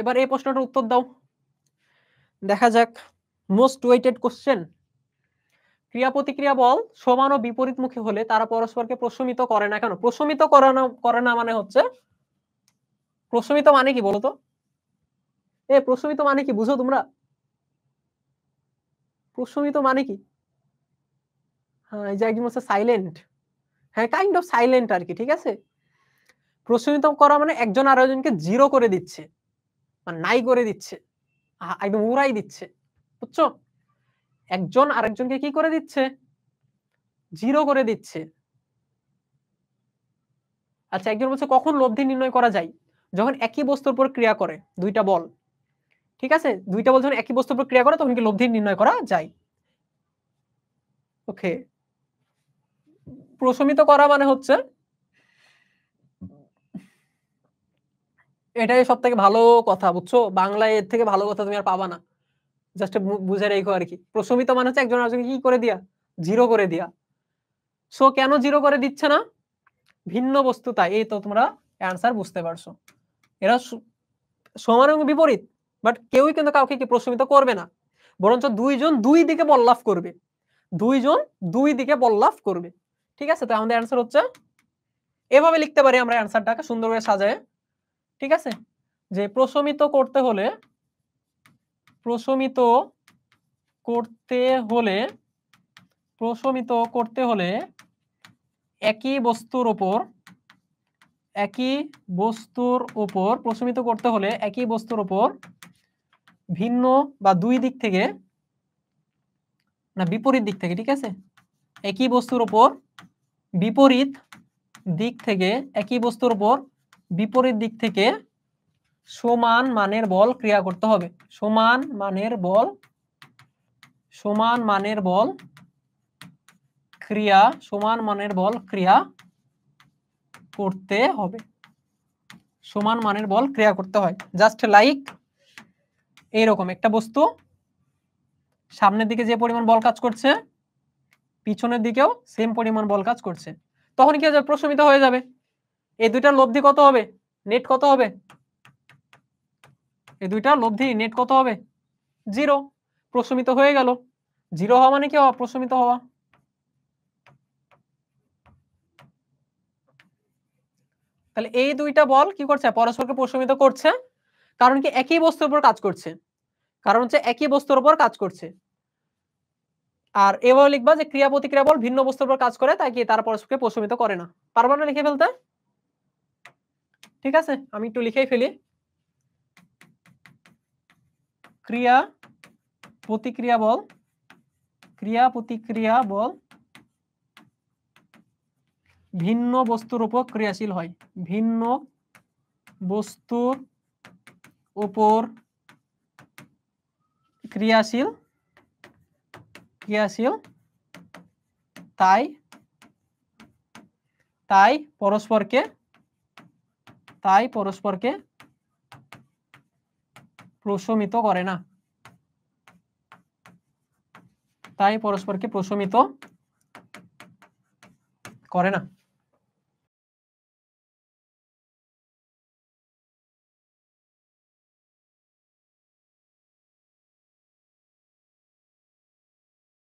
এবার এই প্রশ্নটার উত্তর দাও। দেখা যাক, মোস্ট ওয়েটেড কোশ্চেন। ক্রিয়া প্রতিক্রিয়া বল সমান ও বিপরীতমুখী হলে তারা পরস্পরকে প্রশমিত করে না কেন? প্রশমিত করে না মানে হচ্ছে, প্রশমিত মানে কি বলতো? প্রশমিত মানে কি বুঝো তোমরা? প্রশমিত মানে কি? হ্যাঁ, এই যে একদম হচ্ছে সাইলেন্ট। হ্যাঁ, কাইন্ড অফ সাইলেন্ট আর কি, ঠিক আছে। প্রশমিত করা মানে একজন আরেকজনকে জিরো করে দিচ্ছে, মানে নাই করে দিচ্ছে, একদম উড়াই দিচ্ছে, বুঝছো? একজন আরেকজনকে কি করে দিচ্ছে? জিরো করে দিচ্ছে। আচ্ছা, একজন বলছে কখন লব্ধি নির্ণয় করা যায়? যখন একই বস্তুর উপর ক্রিয়া করে দুইটা বল, ঠিক আছে, দুইটা বল যখন একই বস্তুর উপর ক্রিয়া করে তখন কি লব্ধি নির্ণয় করা যায়। ওকে, প্রশমিত করা মানে হচ্ছে, এটাই সব থেকে ভালো কথা, বুঝছো? বাংলায় এর থেকে ভালো কথা তুমি আর পাবা না, জাস্ট বুঝে রেখো আর কি। প্রশমিত মানে হচ্ছে একজন আরেকজনকে কি করে দিয়া? জিরো করে দিয়া। সো কেন জিরো করে দিচ্ছে না? ভিন্ন বস্তু তাই। এই তো তোমরা অ্যান্সার বুঝতে পারছো। এরা সমান এবং বিপরীত, বাট কেউই কিন্তু কাউকে কি প্রশমিত করবে না, বরঞ্চ দুইজন দুই দিকে বল লাভ করবে, দুইজন দুই দিকে বল লাভ করবে। ঠিক আছে, তো আমাদের অ্যান্সার হচ্ছে, এভাবে লিখতে পারি আমরা অ্যান্সারটাকে সুন্দর করে সাজায়, ঠিক আছে, যে প্রশমিত করতে হলে, প্রশমিত করতে হলে, প্রশমিত করতে হলে একই বস্তুর উপর, একই বস্তুর উপর প্রশমিত করতে হলে একই বস্তুর উপর ভিন্ন বা দুই দিক থেকে, না বিপরীত দিক থেকে, ঠিক আছে, একই বস্তুর উপর বিপরীত দিক থেকে, একই বস্তুর উপর বিপরীত দিক থেকে সমান মানের বল ক্রিয়া করতে হবে। সমান মানের বল, সমান মানের বল ক্রিয়া, সমান মানের বল ক্রিয়া করতে হবে। সমান মানের বল ক্রিয়া করতে হয়। জাস্ট লাইক এইরকম একটা বস্তু, সামনের দিকে যে পরিমাণ বল কাজ করছে পিছনের দিকেও সেম পরিমাণ বল কাজ করছে, তখন কি হবে? প্রশমিত হয়ে যাবে। এই দুইটার লব্ধি কত হবে? নেট কত হবে? এই দুইটার লব্ধি নেট কত হবে? জিরো। প্রশমিত হয়ে গেল। জিরো হওয়া মানে কি হওয়া? প্রশমিত হওয়া। তাহলে এই দুইটা বল কি করছে? পরস্পরকে প্রশমিত করছে। কারণ কি? একই বস্তুর উপর কাজ করছে, কারণ হচ্ছে একই বস্তুর উপর কাজ করছে। আর এভাবে লিখবা যে ক্রিয়া প্রতিক্রিয়া বল ভিন্ন বস্তুর উপর কাজ করে, তাই কি তারা পরস্পরকে প্রশমিত করে না। পারবা না লিখে ফেলতে? ঠিক আছে, আমি একটু লিখেই ফেলি। ক্রিয়া প্রতিক্রিয়া বল, ক্রিয়া প্রতিক্রিয়া বল ভিন্ন বস্তুর উপর ক্রিয়াশীল হয়, ভিন্ন বস্তুর উপর ক্রিয়াশীল, ক্রিয়াশীল, তাই তাই পরস্পরকে, তাই পরস্পরকে প্রশমিত করে না, তাই পরস্পরকে প্রশমিত করে না।